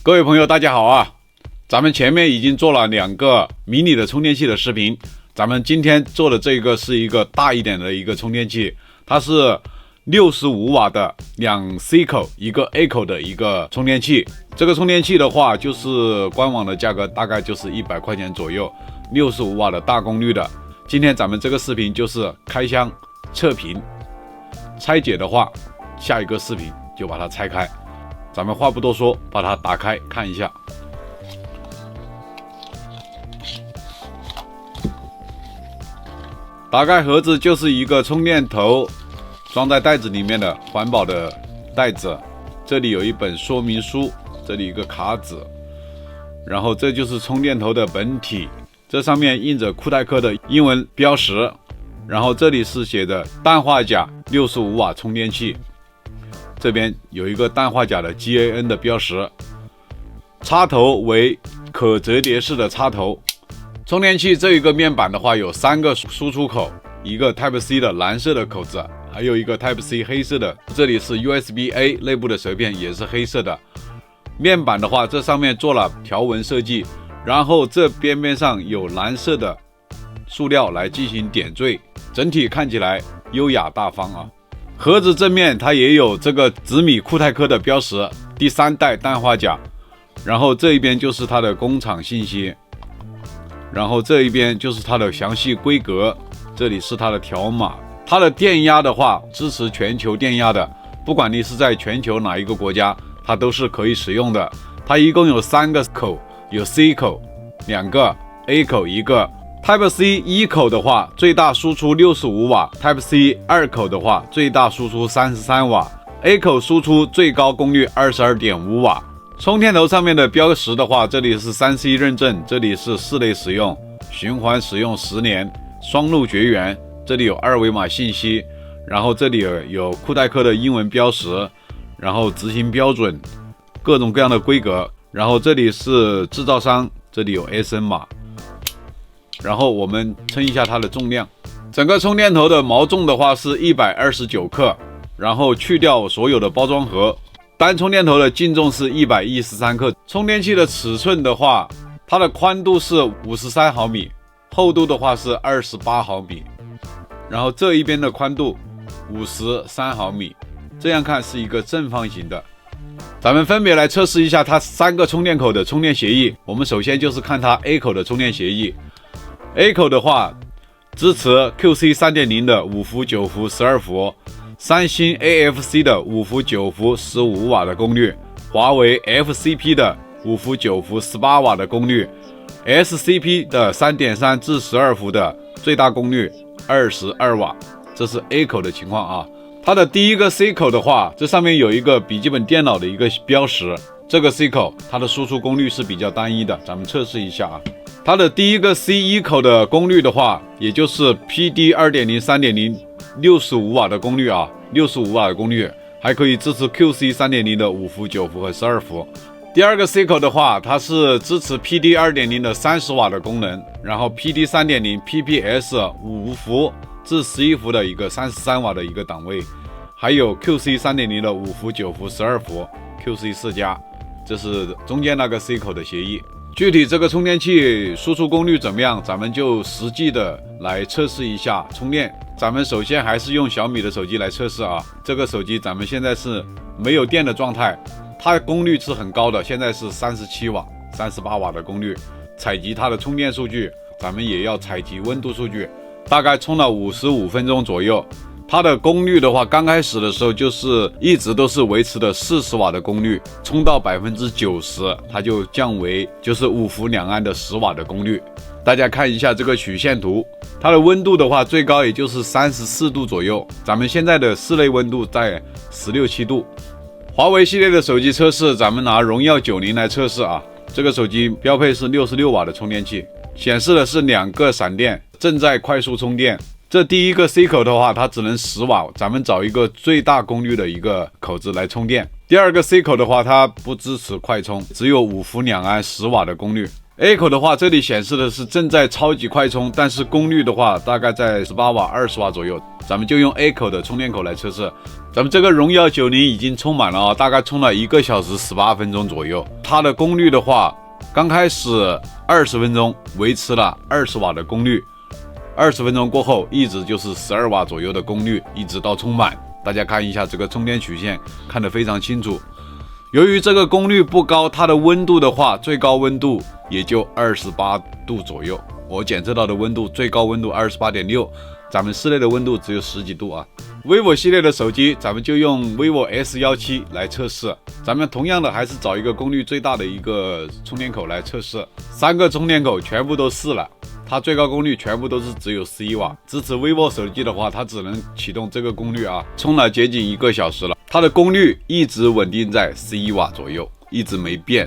各位朋友大家好啊，咱们前面已经做了2个迷你的充电器的视频，咱们今天做的这个是一个大一点的一个充电器，它是65瓦的2 C 口一个 A 口的一个充电器。这个充电器的话就是官网的价格大概就是100块钱左右，65瓦的大功率的。今天咱们这个视频就是开箱测评，拆解的话下一个视频就把它拆开。咱们话不多说，把它打开看一下。打开盒子就是一个充电头装在袋子里面的环保的袋子，这里有一本说明书，这里一个卡纸，然后这就是充电头的本体，这上面印着酷泰科的英文标识，然后这里是写的氮化钾65瓦充电器，这边有一个氮化钾的 GAN 的标识，插头为可折叠式的插头。充电器这一个面板的话有3个输出口，一个 Type C 的蓝色的口子，还有一个 Type C 黑色的，这里是 USB A 内部的舌片也是黑色的。面板的话这上面做了条纹设计，然后这边上有蓝色的塑料来进行点缀，整体看起来优雅大方啊。盒子正面它也有这个紫米酷泰科的标识，第3代氮化钾，然后这一边就是它的工厂信息，然后这一边就是它的详细规格，这里是它的条码。它的电压的话支持全球电压的，不管你是在全球哪一个国家它都是可以使用的。它一共有3个口，有 C 口2个， A 口1个。Type C 1口的话最大输出65瓦， Type C 2口的话最大输出33瓦， A 口输出最高功率 22.5 瓦。充电头上面的标识的话，这里是 3C 认证，这里是室内使用，循环使用10年，双路绝缘，这里有2维码信息，然后这里有酷泰科的英文标识，然后执行标准，各种各样的规格，然后这里是制造商，这里有 SN 码。然后我们称一下它的重量，整个充电头的毛重的话是129克，然后去掉所有的包装盒，单充电头的净重是113克。充电器的尺寸的话，它的宽度是53毫米，厚度的话是28毫米，然后这一边的宽度53毫米，这样看是一个正方形的。咱们分别来测试一下它3个充电口的充电协议。我们首先就是看它 A 口的充电协议。A 口的话支持 QC 3.0 的5伏、9伏、12伏，三星 AFC 的5伏、9伏、15瓦的功率，华为 FCP 的5伏、9伏、18瓦的功率， SCP 的 3.3 至12伏的最大功率22瓦。这是 A 口的情况啊。它的第一个 C 口的话，这上面有一个笔记本电脑的一个标识，这个 C 口它的输出功率是比较单一的，咱们测试一下啊。它的第一个 C1 口的功率的话，也就是 PD 2.0 3.0 65瓦的功率啊，65瓦的功率，还可以支持 QC 3.0 的5伏、9伏和12伏。第二个 C 口的话，它是支持 PD 2.0 的30瓦的功能，然后 PD 3.0 PPS 5伏至11伏的一个33瓦的一个档位，还有 QC 3.0 的5伏、9伏、12伏 QC 4加，这是中间那个 C 口的协议。具体这个充电器输出功率怎么样，咱们就实际的来测试一下充电。咱们首先还是用小米的手机来测试啊。这个手机咱们现在是没有电的状态，它功率是很高的，现在是37瓦、38瓦的功率。采集它的充电数据，咱们也要采集温度数据。大概充了55分钟左右，它的功率的话，刚开始的时候就是一直都是维持的40瓦的功率，充到 90%， 它就降为就是5伏2安的10瓦的功率。大家看一下这个曲线图，它的温度的话最高也就是34度左右，咱们现在的室内温度在16、17度。华为系列的手机测试，咱们拿荣耀90来测试啊。这个手机标配是66瓦的充电器，显示的是2个闪电正在快速充电。这第一个 C 口的话，它只能10瓦，咱们找一个最大功率的一个口子来充电。第二个 C 口的话，它不支持快充，只有5伏2安10瓦的功率。A 口的话，这里显示的是正在超级快充，但是功率的话大概在18瓦、20瓦左右。咱们就用 A 口的充电口来测试。咱们这个荣耀90已经充满了啊，大概充了1个小时18分钟左右。它的功率的话，刚开始20分钟维持了20瓦的功率，20分钟过后一直就是12瓦左右的功率，一直到充满。大家看一下这个充电曲线，看得非常清楚。由于这个功率不高，它的温度的话，最高温度也就28度左右。我检测到的温度，最高温度28.6，咱们室内的温度只有10几度啊。vivo 系列的手机，咱们就用 vivo S17来测试。咱们同样的还是找一个功率最大的一个充电口来测试。3个充电口全部都试了，它最高功率全部都是只有11瓦。支持 vivo 手机的话，它只能启动这个功率啊，充了接近1个小时了。它的功率一直稳定在11瓦左右，一直没变，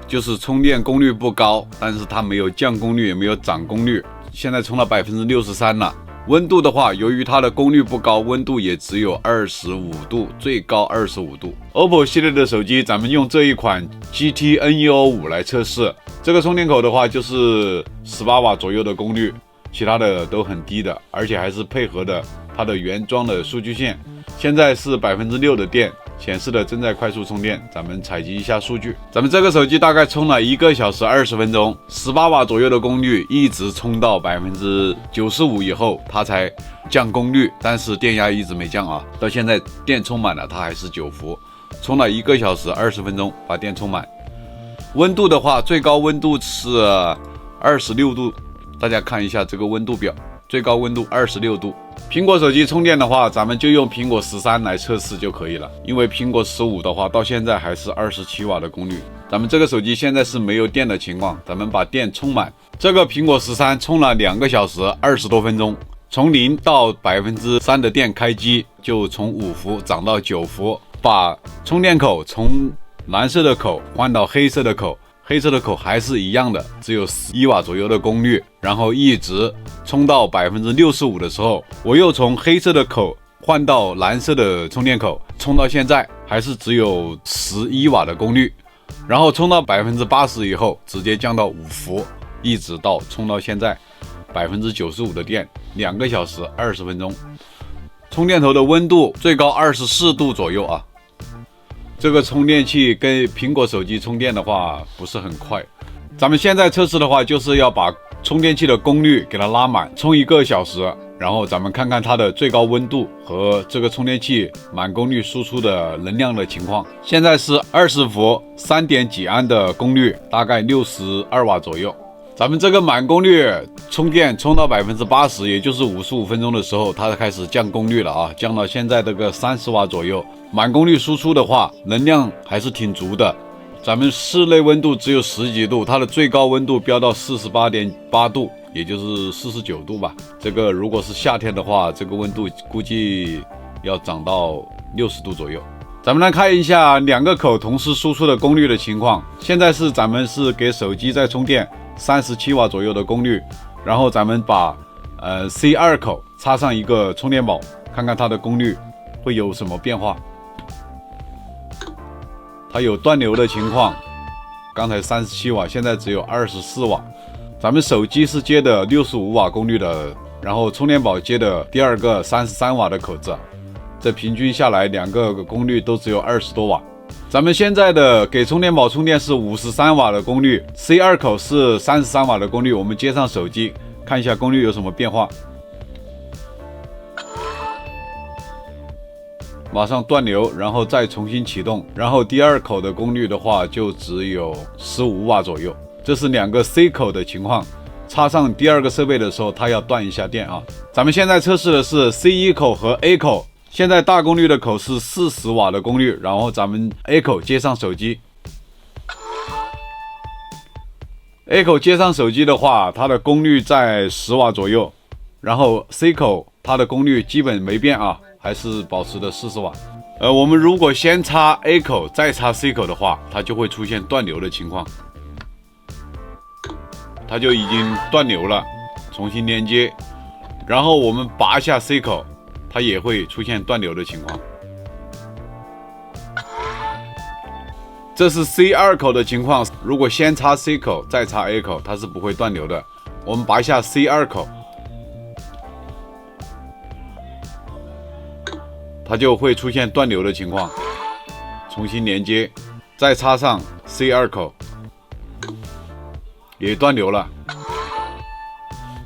就是充电功率不高，但是它没有降功率，也没有涨功率。现在充了63%了。温度的话，由于它的功率不高，温度也只有25度，最高25度。OPPO 系列的手机，咱们用这一款 GT Neo5 来测试。这个充电口的话，就是18瓦左右的功率，其他的都很低的，而且还是配合的它的原装的数据线。现在是6%的电，显示的正在快速充电。咱们采集一下数据。咱们这个手机大概充了1个小时20分钟，18瓦左右的功率，一直充到95%以后，它才降功率，但是电压一直没降啊。到现在电充满了，它还是9伏，充了1个小时20分钟，把电充满。温度的话，最高温度是26度，大家看一下这个温度表，最高温度26度。苹果手机充电的话，咱们就用苹果13来测试就可以了，因为苹果15的话，到现在还是27瓦的功率。咱们这个手机现在是没有电的情况，咱们把电充满。这个苹果13充了2个小时20多分钟，从0到3%的电开机，就从5伏涨到9伏。把充电口从蓝色的口换到黑色的口，黑色的口还是一样的，只有11瓦左右的功率，然后一直充到65%的时候，我又从黑色的口换到蓝色的充电口，充到现在还是只有11瓦的功率，然后充到80%以后，直接降到5伏，一直到充到现在95%的电，2个小时20分钟。充电头的温度最高24度左右啊。这个充电器跟苹果手机充电的话不是很快，咱们现在测试的话，就是要把充电器的功率给它拉满，充1个小时，然后咱们看看它的最高温度和这个充电器满功率输出的能量的情况。现在是20伏3点几安的功率，大概62瓦左右。咱们这个满功率充电充到80%，也就是55分钟的时候，它开始降功率了啊，降到现在这个30瓦左右。满功率输出的话，能量还是挺足的。咱们室内温度只有10几度，它的最高温度飙到48.8度，也就是49度吧。这个如果是夏天的话，这个温度估计要涨到60度左右。咱们来看一下2个口同时输出的功率的情况。现在是咱们是给手机在充电，37瓦左右的功率，然后咱们把C2 口插上一个充电宝，看看它的功率会有什么变化。它有断流的情况，刚才37瓦，现在只有24瓦。咱们手机是接的65瓦功率的，然后充电宝接的第2个33瓦的口子，这平均下来2个功率都只有20多瓦。咱们现在的给充电宝充电是53瓦的功率， C2 口是33瓦的功率，我们接上手机看一下功率有什么变化。马上断流，然后再重新启动，然后第2口的功率的话就只有15瓦左右。这是2个 C 口的情况，插上第2个设备的时候，它要断一下电啊。咱们现在测试的是 C1 口和 A 口，现在大功率的口是40瓦的功率，然后咱们 A 口接上手机。A 口接上手机的话，它的功率在10瓦左右，然后 C 口它的功率基本没变啊，还是保持的40瓦。我们如果先插 A 口再插 C 口的话，它就会出现断流的情况，它就已经断流了，重新连接，然后我们拔下 C 口，它也会出现断流的情况。这是 C2 口的情况，如果先插 C 口再插 A 口，它是不会断流的。我们拔下 C2 口，它就会出现断流的情况。重新连接，再插上 C2 口，也断流了。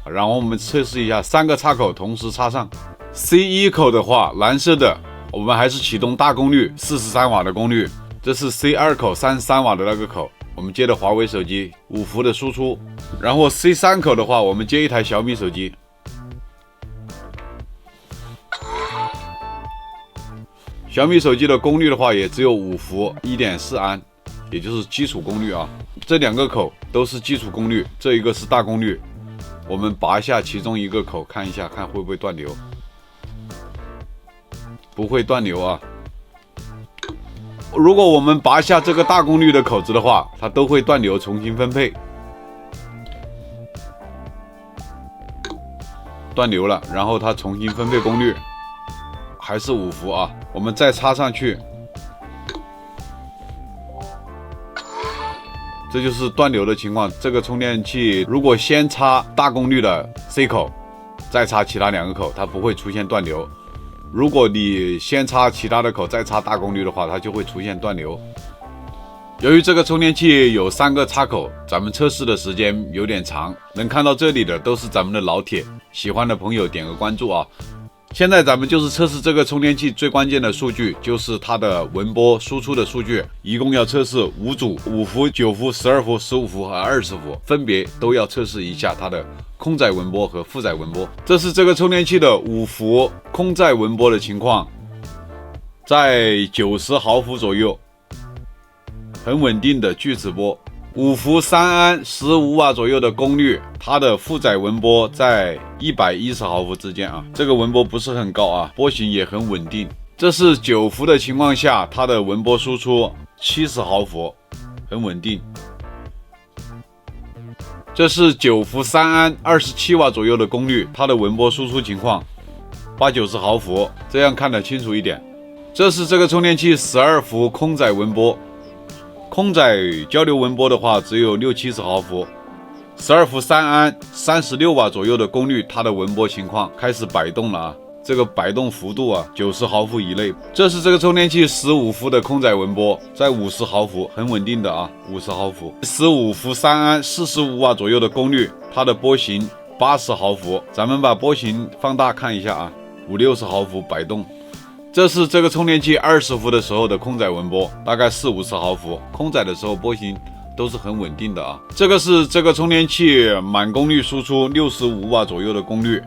然后我们测试一下3个插口同时插上。C1 口的话，蓝色的，我们还是启动大功率43瓦的功率。这是 C2 口33瓦的那个口，我们接的华为手机5伏的输出。然后 C3 口的话，我们接一台小米手机。小米手机的功率的话，也只有5伏 1.4 安，也就是基础功率啊。这2个口都是基础功率，这一个是大功率。我们拔下其中一个口，看一下，看会不会断流。不会断流啊。如果我们拔下这个大功率的口子的话，它都会断流，重新分配。断流了，然后它重新分配功率，还是5伏啊。我们再插上去，这就是断流的情况。这个充电器如果先插大功率的 C 口，再插其他2个口，它不会出现断流。如果你先插其他的口，再插大功率的话，它就会出现断流。由于这个充电器有3个插口，咱们测试的时间有点长，能看到这里的都是咱们的老铁，喜欢的朋友点个关注啊。现在咱们就是测试这个充电器最关键的数据，就是它的文波输出的数据，一共要测试5组，5伏、9伏、12伏、15伏和20伏，分别都要测试一下它的空载文波和负载文波。这是这个充电器的5伏空载文波的情况，在90毫伏左右，很稳定的锯齿波。5伏3安15瓦左右的功率，它的负载文波在110毫伏之间啊，这个文波不是很高啊，波形也很稳定。这是9伏的情况下，它的文波输出70毫伏，很稳定。这是9伏3安27瓦左右的功率，它的文波输出情况80-90毫伏，这样看得清楚一点。这是这个充电器12伏空载文波。空载交流文波的话只有60-70毫伏，12伏3安36瓦左右的功率，它的文波情况开始摆动了啊，这个摆动幅度啊90毫伏以内。这是这个充电器15伏的空载文波，在50毫伏，很稳定的啊，50毫伏。15伏3安45瓦左右的功率，它的波形80毫伏，咱们把波形放大看一下啊，50-60毫伏摆动。这是这个充电器20伏的时候的空载文波，大概40-50毫伏，空载的时候波形都是很稳定的啊。这个是这个充电器满功率输出65瓦左右的功率，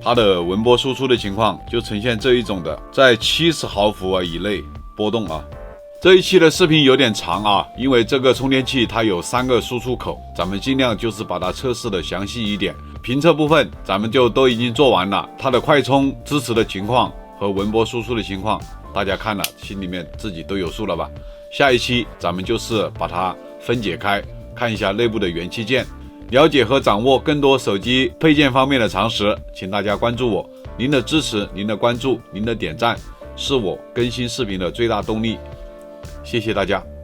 它的文波输出的情况就呈现这一种的，在70毫伏以内波动啊。这一期的视频有点长啊，因为这个充电器它有3个输出口，咱们尽量就是把它测试的详细一点。评测部分咱们就都已经做完了，它的快充支持的情况和文波输出的情况，大家看了心里面自己都有数了吧？下一期咱们就是把它分解开，看一下内部的元器件，了解和掌握更多手机配件方面的常识，请大家关注我。您的支持、您的关注、您的点赞，是我更新视频的最大动力。谢谢大家。